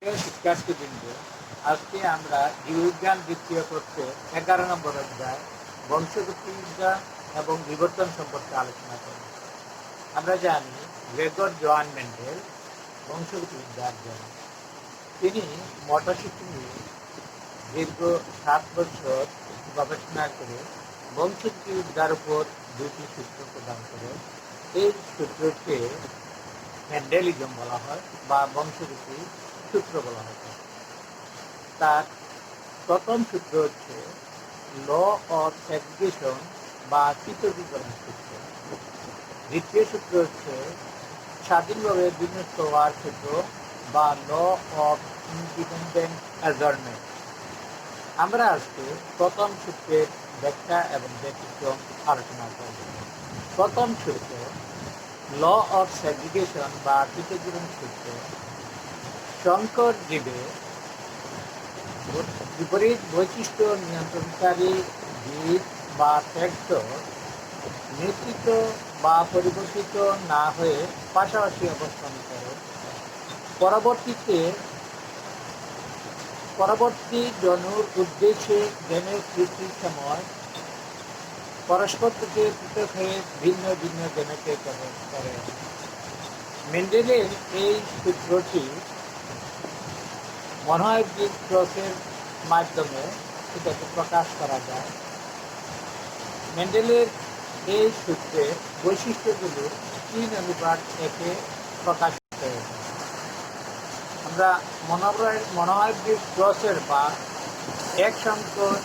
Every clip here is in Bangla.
প্রিয় শিক্ষার্থীবৃন্দ, আজকে আমরা জীববিজ্ঞান দ্বিতীয় পত্রে 11 নম্বর অধ্যায় বংশগতিবিদ্যা এবং বিবর্তন সম্পর্কে আলোচনা করব। আমরা জানি গ্রেগর জোহান মেন্ডেল বংশগতিবিদ্যার জনক। তিনি মটরশুঁটি নিয়ে দীর্ঘ 7 বছর গবেষণা করে বংশগতিবিদ্যার উপর দুটি সূত্র প্রদান করেন। এই সূত্রকে মেন্ডেলিজম বলা হয় বা বংশগতি সূত্র বলা হয়। তার প্রথম সূত্র হচ্ছে ল অফ সেগ্রিগেশন বা পৃথকীকরণ সূত্র। দ্বিতীয় সূত্র হচ্ছে স্বাধীনভাবে বিন্যস্ত হওয়ার সূত্র বা ল অফ ইন্ডিপেন্ডেন্ট অ্যাজর্নমেন্ট। আমরা আজকে প্রথম সূত্রের ব্যাখ্যা এবং ব্যতিক্রম আলোচনা করব। প্রথম সূত্র ল অফ সেগ্রিগেশন বা পৃথকীকরণ সূত্র সংকর জীবে বিপরীত বৈশিষ্ট্য নিয়ন্ত্রণকারী জীব বা ফ্যাক্টর নিশ্চিত বা পরিবর্তিত না হয়ে পাশাপাশি অবস্থান করে পরবর্তী জন্মের উদ্দেশ্যে গেনের সৃষ্টির সময় পরস্পর থেকে পৃথক হয়ে ভিন্ন ভিন্ন গেনকে গঠন করে। মেন্ডেলের এই সূত্রটি মনোহাইব্রিড ক্রসের মাধ্যমে এটাকে প্রকাশ করা যায়। মেন্ডেলের এই সূত্রে বৈশিষ্ট্যগুলো 3:1 প্রকাশিত হয়েছে। আমরা মনোহাইব্রিড ক্রসের বা এক সংকর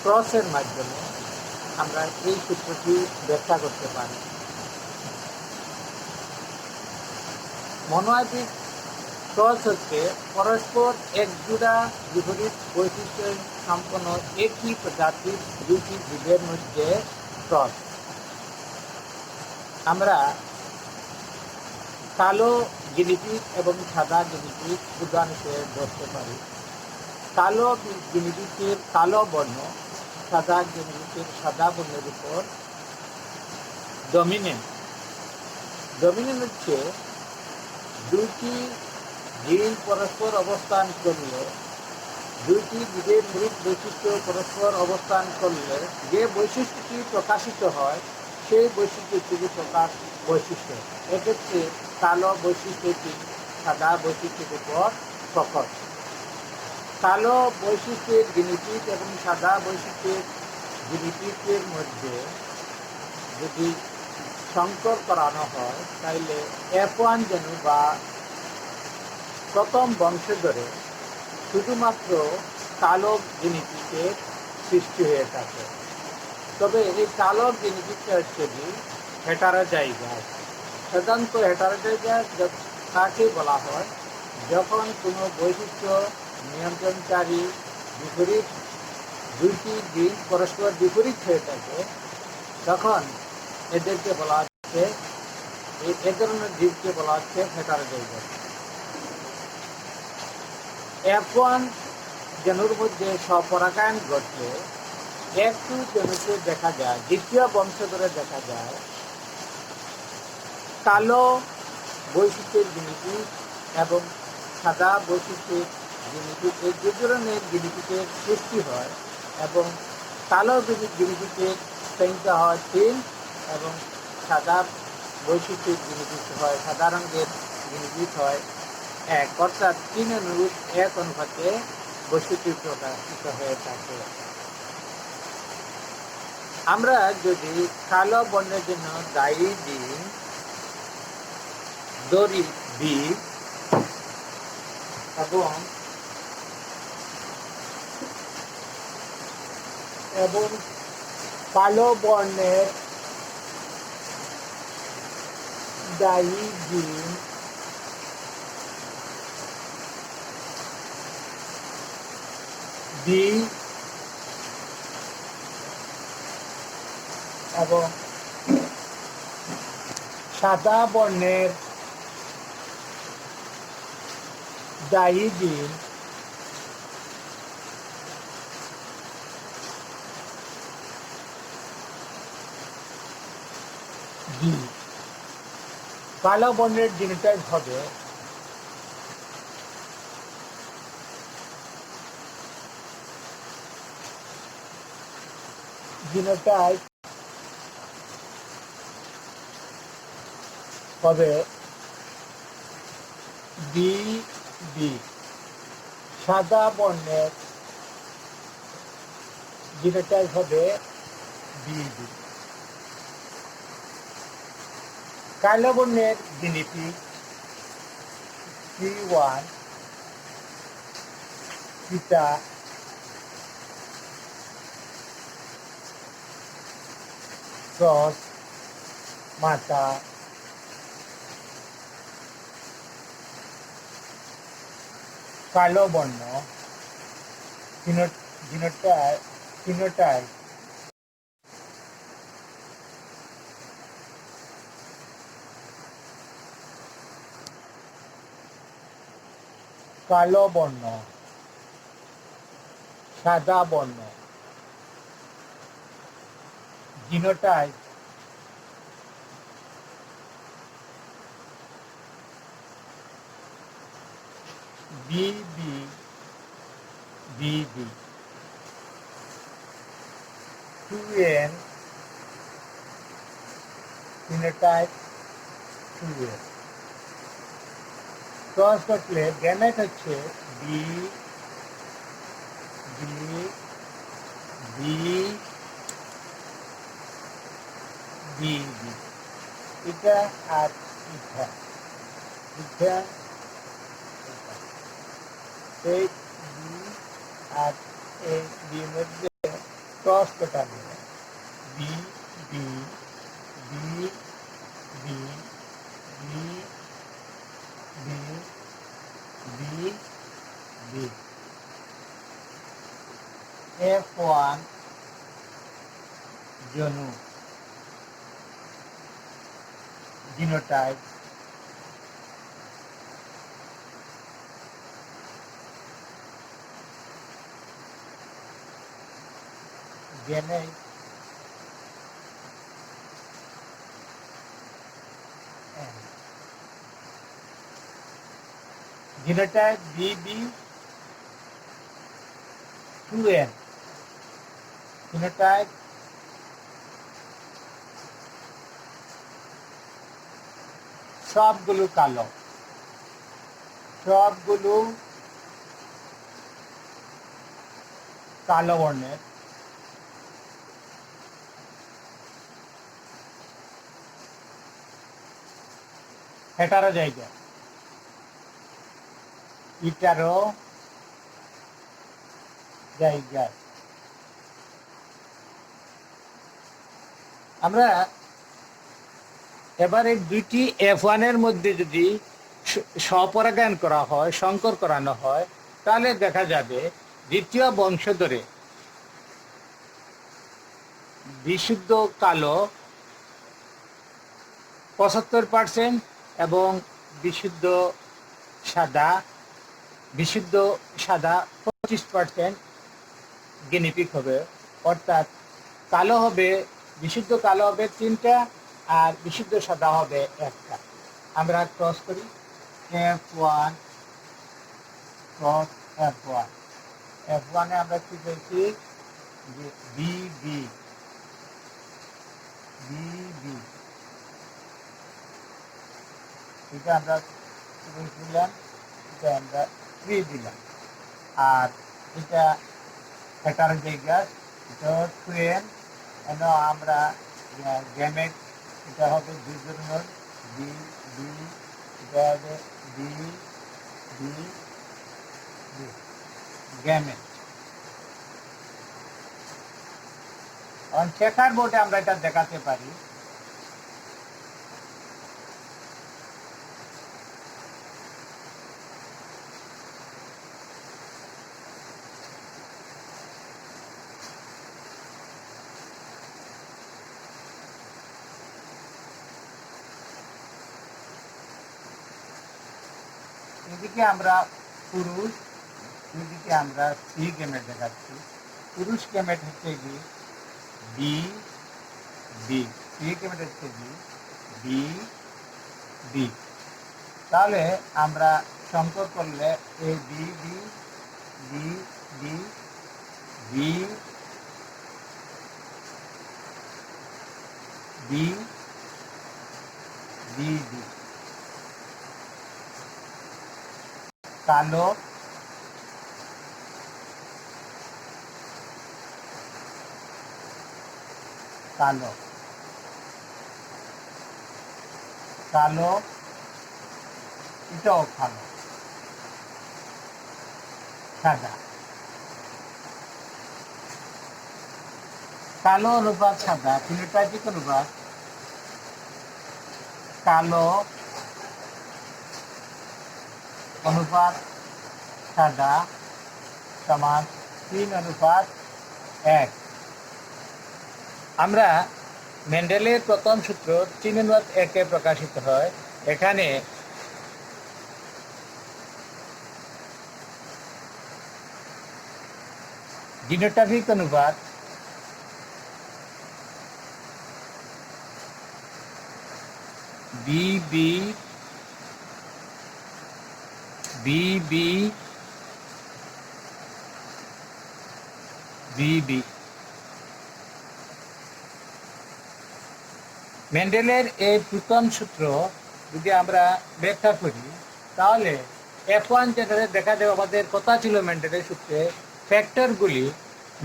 ক্রসের মাধ্যমে আমরা এই সূত্রটি ব্যাখ্যা করতে পারি। মনোহাইব্রিড ক্রস হচ্ছে পরস্পর একজোড়া বিপরীত বৈশিষ্ট্য সম্পন্ন একই প্রজাতির দুটি জীবের মধ্যে ক্রস। আমরা কালো গিনিপিগ এবং সাদা গিনিপিগ উদাহরণ হিসেবে ধরতে পারি। কালো গিনিপিগের কালো বর্ণ সাদা গিনিপিগের সাদা বর্ণের উপর ডমিনেন্ট হচ্ছে দুইটি জিন পরস্পর অবস্থান করলে দুইটি জীবের মূল বৈশিষ্ট্য পরস্পর অবস্থান করলে যে বৈশিষ্ট্যটি প্রকাশিত হয় সেই বৈশিষ্ট্যটি প্রকাশ বৈশিষ্ট্য। এক্ষেত্রে কালো বৈশিষ্ট্যটি সাদা বৈশিষ্ট্যের উপর প্রকট। কালো বৈশিষ্ট্যের গিনিপিগ এবং সাদা বৈশিষ্ট্যের গিনিপিগের মধ্যে যদি সংকর করানো হয় তাহলে F1 জেনু বা প্রথম বংশধরে শুধুমাত্র কালো গিনিপিগের সৃষ্টি হয়ে থাকে। তবে এই কালো গিনিপিগটা হচ্ছে কি হেটারোজাইগাস। সাধারণত হেটারোজাইগাস কাকে বলা হয়? যখন কোনো বৈশিষ্ট্য নিয়ন্ত্রণকারী বিপরীত দুইটি জিন পরস্পর বিপরীত হয়ে থাকে তখন এদেরকে বলা হচ্ছে এ ধরনের জীবকে বলা হচ্ছে হেটারোজাইগাস। F1 জেনুর মধ্যে স্বপরাগায়ন ঘটলে F2 জেনুতে দেখা যায়, দ্বিতীয় বংশধরে দেখা যায় কালো বৈশিষ্ট্যের গিনিপিগ এবং সাদা বৈশিষ্ট্যের গিনিপিগ, এই দু ধরনের গিনিপিগের সৃষ্টি হয় এবং কালো গিনিপিগের সংখ্যা হয় 3 এবং সাদা বৈশিষ্ট্যের গিনিপিগ হয় সাদা রঙের গিনিপিগ হয় 1, অর্থাৎ 3:1 অনুপাতে বৈশিষ্ট্য প্রকাশিত হয়ে থাকে। আমরা যদি কালো বর্ণের জন্য দায়ী দিন দড়ি বি এবং কালো বর্ণের দায়ী দিন বি এবং সাদা বর্ণের দায়ী দিন বি। কালো বর্ণের জিনোটাইপ হবে জিনোটাইপ হবে বি বি। সাদা বর্ণের জিনোটাইপ হবে বি বি। কালো বর্ণের জিনিপিগ C1, পিতা, ক্রস, মাতা, কালো বর্ণ জিনোটাইপ কালো বর্ণ, সাদা বর্ণ genotype B B B B. 2N genotype 2N। Cross করলে গ্যামেট হচ্ছে B B B B B. এটা আর এটা এটা এই বি আর এই বির মধ্যে ক্রস কাটাবে B B B B B B B B. F1 জনু genotype gamete genotype BB 2N genotype সবগুলো কালো, সবগুলো কালো বর্ণের। হেটারো জায়গা ইটারো জায়গায় আমরা এবারে দুইটি F1 এর মধ্যে যদি স্বপরাগায়ন করা হয়, সংকর করানো হয়, তাহলে দেখা যাবে দ্বিতীয় বংশধরে বিশুদ্ধ কালো 75% এবং বিশুদ্ধ সাদা 25% গিনিপিগ হবে। অর্থাৎ কালো হবে, বিশুদ্ধ কালো হবে 3টা আর বিশুদ্ধ সাদা হবে 1টা। আমরা ক্রস করি F1 ক্রস F1। F1 এ আমরা কি পেয়েছি যে বি বি বি বি। এটা আমরা দিলাম, এটা আমরা 3 দিলাম। আর এটা হেটারো জায়গা এটা 2N। আমরা গ্যামেট এটা হবে 2 ধরনের বি বি, এটা হবে বি বি বি গ্যামেট। এখন চেকার বোর্ডে আমরা এটা দেখাতে পারি। এদিকে আমরা পুরুষ, এদিকে আমরা সি গ্যামেট দেখাচ্ছি। পুরুষ গ্যামেট হচ্ছে কি বি বি, সি গ্যামেট হচ্ছে কি বি বি। তাহলে আমরা সংকর করলে এ B B B B B B B B কালো কালো কালো এটাও কালো সাদা কালো অনুপাত সাদা ফিনোটাইপিক অনুপাত কালো অনুপাত সাদা সমান 3:1। আমরা মেন্ডেলের প্রথম সূত্র 3:1 প্রকাশিত হয়। এখানে জিনোটাইপিক অনুপাত B B B B B B মেন্ডেলের এই প্রথম সূত্র যদি আমরা ব্যাখ্যা করি তাহলে F1 জেনারেল দেখা যাবে আমাদের কথা ছিল মেন্ডেলের সূত্রে ফ্যাক্টরগুলি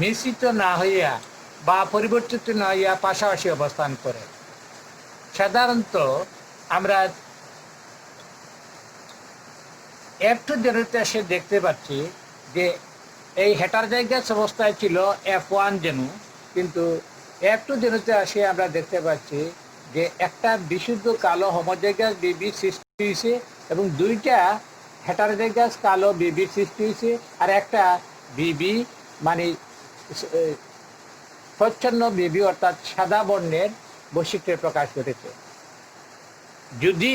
মিশ্রিত না হইয়া বা পরিবর্তিত না হইয়া পাশাপাশি অবস্থান করে। সাধারণত আমরা F2 জেনারেলতে এসে দেখতে পাচ্ছি যে এই হেটারজাইগাস অবস্থায় ছিল F1 জেনু, কিন্তু F2 জেনুতে আসে আমরা দেখতে পাচ্ছি যে একটা বিশুদ্ধ কালো হোমোজাইগাস বিবি সৃষ্টি হয়েছে এবং দুইটা হেটারজাইগাস কালো বিবি সৃষ্টি হয়েছে, আর একটা বিবি মানে প্রচ্ছন্ন বিবি অর্থাৎ সাদা বর্ণের বৈশিষ্ট্যের প্রকাশ ঘটেছে। যদি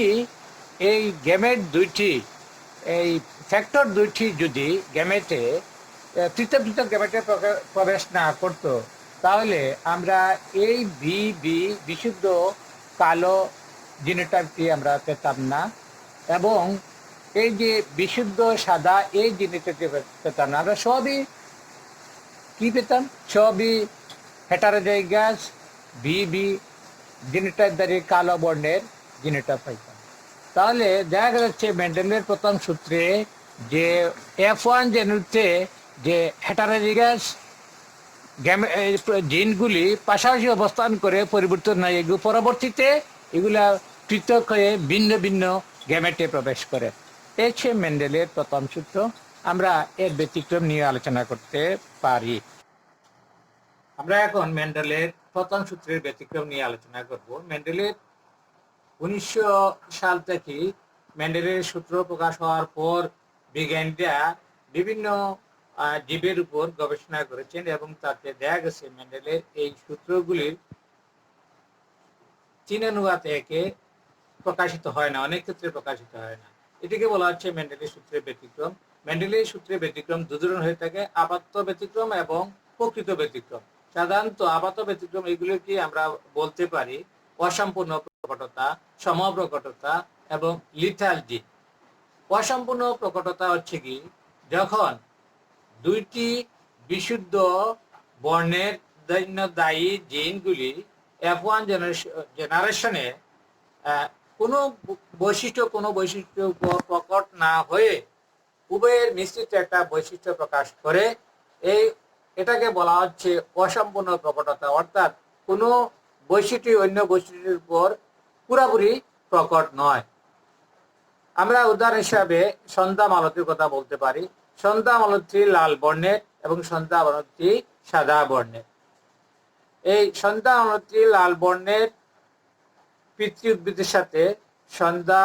এই গ্যামেট দুইটি এই ফ্যাক্টর দুইটি যদি গ্যামেটে পৃথক পৃথক গ্যামেটে প্রবেশ না করত তাহলে আমরা এই বি বিশুদ্ধ কালো জিনোটাইপটি আমরা পেতাম না, এবং এই যে বিশুদ্ধ সাদা এই জিনোটাইপটি পেতাম না। আমরা সবই কি পেতাম? সবই হেটারোজাইগাস বি জিনোটাইপধারী কালো বর্ণের জিনোটাইপ পাইতাম। তাহলে দেখা যাচ্ছে মেন্ডেলের প্রথম সূত্রে যে F1 জেনুতে যে হেটারোজাইগাস জিনগুলি পাশাপাশি অবস্থান করে পরিবর্তন হয়, এগুলো পরবর্তীতে এগুলা পৃথক হয়ে ভিন্ন ভিন্ন গ্যামেটে প্রবেশ করে। এই হচ্ছে মেন্ডেলের প্রথম সূত্র। আমরা এর ব্যতিক্রম নিয়ে আলোচনা করতে পারি। আমরা এখন মেন্ডেলের প্রথম সূত্রের ব্যতিক্রম নিয়ে আলোচনা করব। মেন্ডেলের 1900 সাল থেকে মেন্ডেলের সূত্র প্রকাশ হওয়ার পর বিজ্ঞানীরা বিভিন্ন জীবের উপর গবেষণা করেছেন এবং তাতে দেখা গেছে মেন্ডেলের এই সূত্রগুলির 3:1 প্রকাশিত হয় না, অনেক ক্ষেত্রে প্রকাশিত হয় না। এটিকে বলা হচ্ছে মেন্ডেলের সূত্রের ব্যতিক্রম। মেন্ডেলের সূত্রের ব্যতিক্রম দু ধরনের হয়ে থাকে, আপাত ব্যতিক্রম এবং প্রকৃত ব্যতিক্রম। সাধারণত আপাত ব্যতিক্রম এগুলোকে আমরা বলতে পারি অসম্পূর্ণ প্রকটতা, সমপ্রকটতা এবং লিথালজি। অসম্পূর্ণ প্রকটতা হচ্ছে কি, যখন দুইটি বিশুদ্ধ বর্ণের জন্য দায়ী জিনগুলি F1 জেনারেশনে কোনো বৈশিষ্ট্য উপর প্রকট না হয়ে উভয়ের মিশ্রিত একটা বৈশিষ্ট্য প্রকাশ করে, এটাকে বলা হচ্ছে অসম্পূর্ণ প্রকটতা। অর্থাৎ কোনো বৈশিষ্ট্য অন্য বৈশিষ্ট্যের উপর পুরোপুরি প্রকট নয়। আমরা উদাহরণ হিসাবে সন্ধ্যা মালতীর কথা বলতে পারি। সন্ধ্যা মালতী লাল বর্ণের এবং সন্ধ্যা মালতী সাদা বর্ণের। এই সন্ধ্যা মালতী লাল বর্ণের পিতৃ উদ্ভিদের সাথে সন্ধ্যা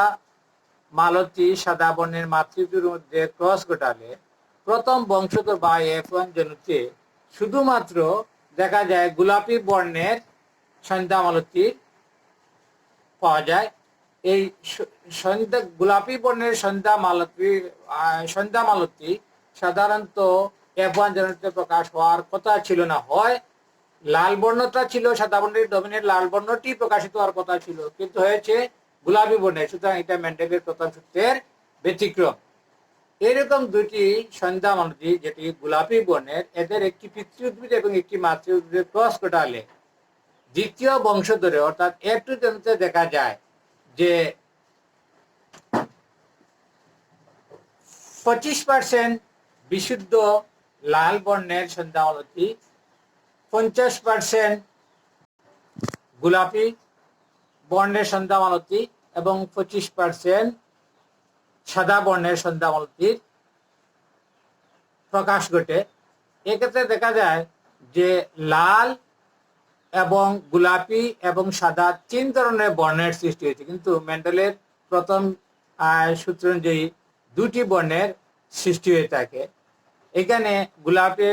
মালতী সাদা বর্ণের মাতৃউদ্ভিদের মধ্যে ক্রস ঘটালে প্রথম বংশধর বা F1 জেনুতে শুধুমাত্র দেখা যায় গোলাপি বর্ণের সন্ধ্যা মালতী পাওয়া যায়। এই গোলাপি বর্ণের সন্ধ্যা মালতী সাধারণত F1 জেনুতে প্রকাশ হওয়ার কথা ছিল না। হয় লাল বর্ণটা ছিল, সাদা বর্ণের ডমিনেন্ট লাল বর্ণটি প্রকাশিত হওয়ার কথা ছিল, কিন্তু হয়েছে গোলাপি বর্ণের। সুতরাং এটা মেন্ডেলের প্রথম সূত্রের ব্যতিক্রম। এরকম দুটি সন্ধ্যা মালতী যেটি গোলাপি বর্ণের, এদের একটি পিতৃ উদ্ভিদ এবং একটি মাতৃ উদ্ভিদের ক্রস ঘটালে দ্বিতীয় বংশধরে অর্থাৎ A2 জেনেতে দেখা যায় যে 25% বিশুদ্ধ লাল বর্ণের সন্ধ্যামালতি, 50% গোলাপি বর্ণের সন্ধ্যামালতি এবং 25% সাদা বর্ণের সন্ধ্যামালতির প্রকাশ ঘটে। এক্ষেত্রে দেখা যায় যে লাল এবং গোলাপি এবং সাদা 3 ধরনের বর্ণের সৃষ্টি হয়েছে, কিন্তু মেন্ডেলের প্রথম সূত্র অনুযায়ী 2টি বর্ণের সৃষ্টি হয়ে থাকে। এখানে গোলাপি,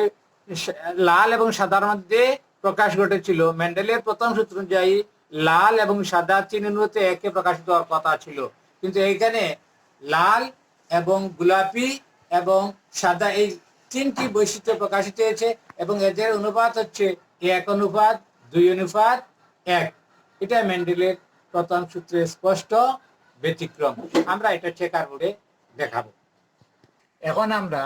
লাল এবং সাদার মধ্যে প্রকাশ ঘটেছিল। মেন্ডেলের প্রথম সূত্র অনুযায়ী লাল এবং সাদা 3 অনুপাতে 1 প্রকাশিত হওয়ার কথা ছিল, কিন্তু এইখানে লাল এবং গোলাপি এবং সাদা এই 3টি বৈশিষ্ট্য প্রকাশিত হয়েছে এবং এদের অনুপাত হচ্ছে 1:2:1। এটা মেন্ডেলের প্রথম সূত্রের স্পষ্ট ব্যতিক্রম। আমরা এটা চেকার বোর্ডে দেখাবো। এখন আমরা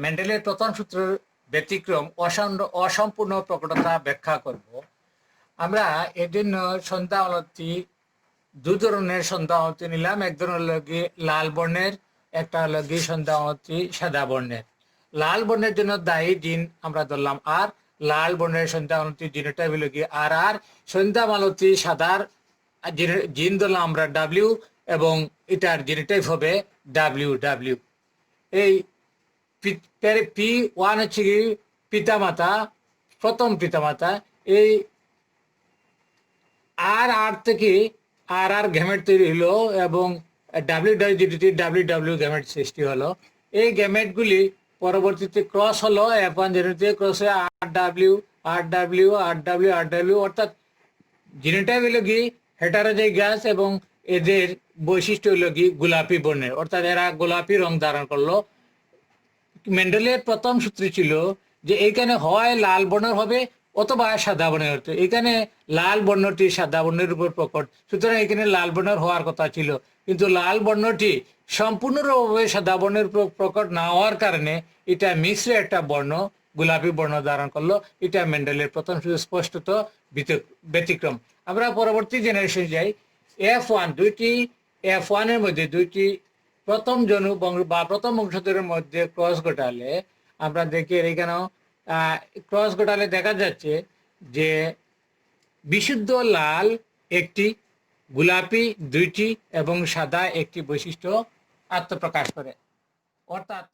মেন্ডেলের প্রথম সূত্রের ব্যতিক্রম অসম্পূর্ণ প্রকটতা ব্যাখ্যা করব। আমরা এর জন্য সন্ধ্যামালতি 2 ধরনের সন্ধ্যামালতি নিলাম। এক ধরনের হলো লাল বর্ণের, একটা হলো সন্ধ্যামালতি সাদা বর্ণের। লাল বর্ণের জন্য দায়ী জিন আমরা ধরলাম আর, লাল বর্ণের সন্ধ্যামালতি জিনোটাইপ হলো আর, সন্ধ্যামালতি সাদার জিন ধরলাম আমরা ডাব্লিউ এবং এটার জিনোটাইপ হবে ডাব্লিউ। এই P1 হচ্ছে কি পিতামাতা, প্রথম পিতামাতা। এই আর থেকে আর গ্যামেট তৈরি হলো এবং ডাব্লিউ গ্যামেট সৃষ্টি হলো। এই গ্যামেটগুলি পরবর্তীতে ক্রস হলো, F1 জেনেটিতে ক্রস হয়ে আর ডাব্লিউ, অর্থাৎ জিনোটাইপ হলো কি হেটারোজাইগাস এবং এদের বৈশিষ্ট্য হলো কি গোলাপি বর্ণের, অর্থাৎ এরা গোলাপি রং ধারণ করলো। মেন্ডেলের প্রথম সূত্র ছিল যে এইখানে হয় লাল বর্ণের হবে অথবা সাদা বর্ণের হতো। এখানে লাল বর্ণটি সাদা বর্ণের উপর প্রকট, সুতরাং এখানে লাল বর্ণের হওয়ার কথা ছিল, কিন্তু লাল বর্ণটি সম্পূর্ণভাবে সাদা বর্ণের উপর প্রকট না হওয়ার কারণে এটা মিশ্র একটা বর্ণ গোলাপি বর্ণ ধারণ করলো। এটা মেন্ডেলের প্রথম সূত্র স্পষ্টত ব্যতিক্রম। আমরা পরবর্তী জেনারেশন যাই। F1 এর মধ্যে দুইটি প্রথম জনু বা প্রথম বংশধরের মধ্যে ক্রস ঘটালে আমরা দেখি এখানেও ক্রস ঘটালে দেখা যাচ্ছে যে বিশুদ্ধ লাল একটি, গোলাপি 2টি এবং সাদা একটি বৈশিষ্ট্য আত্মপ্রকাশ করে, অর্থাৎ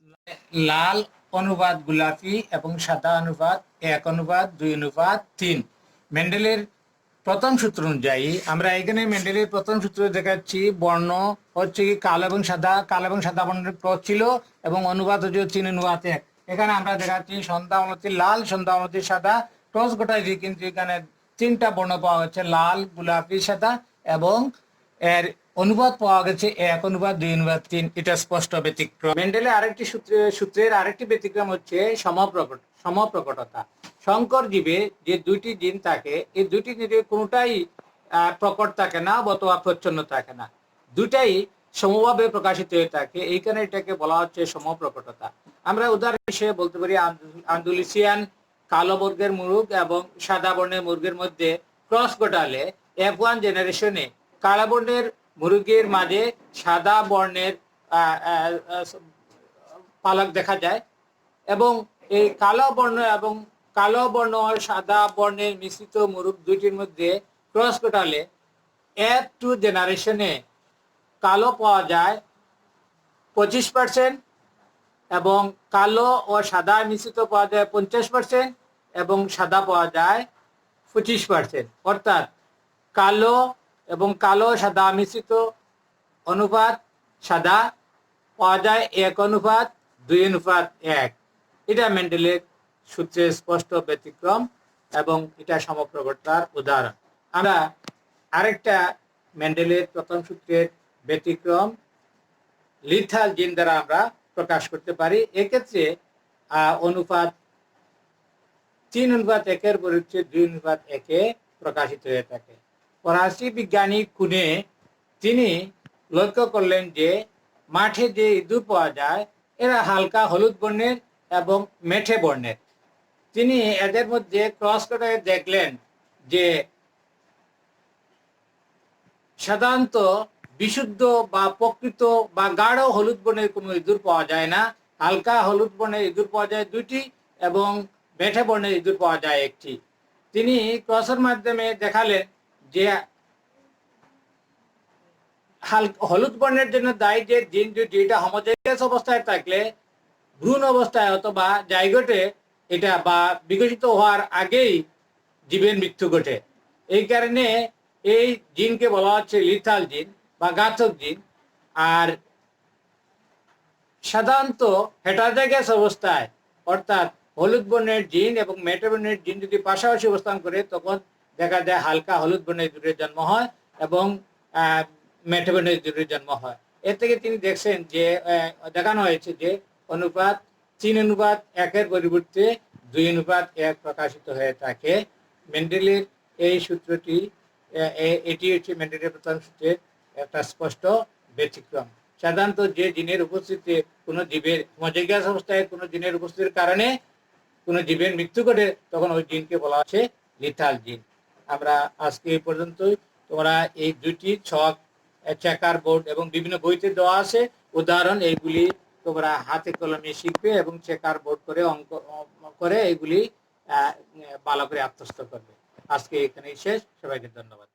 লাল অনুপাত গোলাপি এবং সাদা অনুপাত 1:2:3। মেন্ডেলের প্রথম সূত্র অনুযায়ী আমরা এখানে মেন্ডেলের প্রথম সূত্র দেখাচ্ছি। বর্ণ হচ্ছে কি কালো এবং সাদা বর্ণের ক্রস ছিল এবং অনুপাত হচ্ছে 3:1। এখানে আমরা দেখাচ্ছি সন্ধ্যামালতি লাল, সন্ধ্যামালতি সাদা ক্রস ঘটাইছি, কিন্তু এখানে 3টা বর্ণ পাওয়া গেছে, লাল, গোলাপি, সাদা, এবং এর অনুপাত পাওয়া গেছে 1:2:3। এটা স্পষ্ট ব্যতিক্রম। মেন্ডেলের আরেকটি সূত্রের আরেকটি ব্যতিক্রম হচ্ছে সমপ্রকটতা। সংকর জীবে যে 2টি জিন থাকে, এই 2টি জিনের কোনোটাই প্রকট থাকে না অথবা প্রচ্ছন্ন থাকে না, দুটাই সমভাবে প্রকাশিত হয়ে থাকে। এইখানে এটাকে বলা হচ্ছে সমপ্রকটতা। আমরা উদাহরণ হিসেবে বলতে পারি আন্দুলিসিয়ান কালো বর্গের মুরগ এবং সাদা বর্ণের মুরগের মধ্যে ক্রস ঘটালে F1 জেনারেশনে কালো বর্ণের মুরগির মাঝে সাদা বর্ণের পালক দেখা যায় এবং এই কালো বর্ণ ও সাদা বর্ণের মিশ্রিত মুরগ দুইটির মধ্যে ক্রস ঘটালে F2 জেনারেশনে কালো পাওয়া যায় 25% এবং কালো ও সাদা মিশ্রিত পাওয়া যায় 50% এবং সাদা পাওয়া যায় 25%। অর্থাৎ কালো এবং সাদা মিশ্রিত অনুপাত সাদা পাওয়া যায় 1:2:1। এটা মেন্ডেলের সূত্রের স্পষ্ট ব্যতিক্রম এবং এটা সমপ্রকটতার উদাহরণ। আমরা আরেকটা মেন্ডেলের প্রথম সূত্রের ব্যতিক্রম লিথাল জিন দ্বারা আমরা প্রকাশ করতে পারি। এক্ষেত্রে অনুপাত 3:1 পরিবর্তে 2:1 প্রকাশিত হয়ে থাকে। ফরাসি বিজ্ঞানী কুনে তিনি লক্ষ্য করলেন যে মাঠে যে ইঁদুর পাওয়া যায় এরা হালকা হলুদ বর্ণের এবং মেঠে বর্ণের। তিনি এদের মধ্যে ক্রস করে দেখলেন যে সাধারণত বিশুদ্ধ বা প্রকৃত বা গাঢ় হলুদ বর্ণের কোনো ইঁদুর পাওয়া যায় না। হালকা হলুদ বর্ণের ইঁদুর পাওয়া যায় 2টি এবং মেঠে বর্ণের ইঁদুর পাওয়া যায় 1টি। তিনি ক্রসের মাধ্যমে দেখালেন যে হলুদ বর্ণের জন্য দায়ী যে জিন দুটি, এটা হোমোজাইগাস অবস্থায় থাকলে ভ্রূণ অবস্থায় অথবা জাইগোটে এটা বা বিকশিত হওয়ার আগেই জীবের মৃত্যু ঘটে। এই কারণে এই জিনকে বলা হচ্ছে লিথাল জিন বা ঘাতক জিন। আর সাধারণত হেটারজাইগাস অবস্থায় অর্থাৎ হলুদ বর্ণের জিন এবং মেটে বর্ণের জিন যদি পাশাপাশি অবস্থান করে তখন দেখা যায় হালকা হলুদ বর্ণের ইঁদুরের জন্ম হয় এবং মেটে বর্ণের ইঁদুরের জন্ম হয়। এর থেকে তিনি দেখছেন যে দেখানো হয়েছে যে অনুপাত 3:1 পরিবর্তে 2:1 প্রকাশিত হয়ে থাকে। মেন্ডেলের এই সূত্রটি এটি হচ্ছে মেন্ডেলের প্রথম সূত্রের একটা স্পষ্ট ব্যতিক্রম। সাধারণত যে জিনের উপস্থিতিতে কোনো জীবের হোমোজাইগাস অবস্থায় কোনো জিনের উপস্থিতির কারণে কোনো জীবের মৃত্যু ঘটে তখন ওই জিনকে বলা হচ্ছে লিথাল জিন। আমরা আজকে এই পর্যন্তই। তোমরা এই 2টি ছক, চেকার বোর্ড এবং বিভিন্ন বইতে দেওয়া আছে উদাহরণ, এইগুলি তোমরা হাতে কলমে শিখবে এবং চেকার বোর্ড করে অঙ্ক করে এগুলি ভালো করে আত্মস্থ করবে। আজকে এখানেই শেষ। সবাইকে ধন্যবাদ।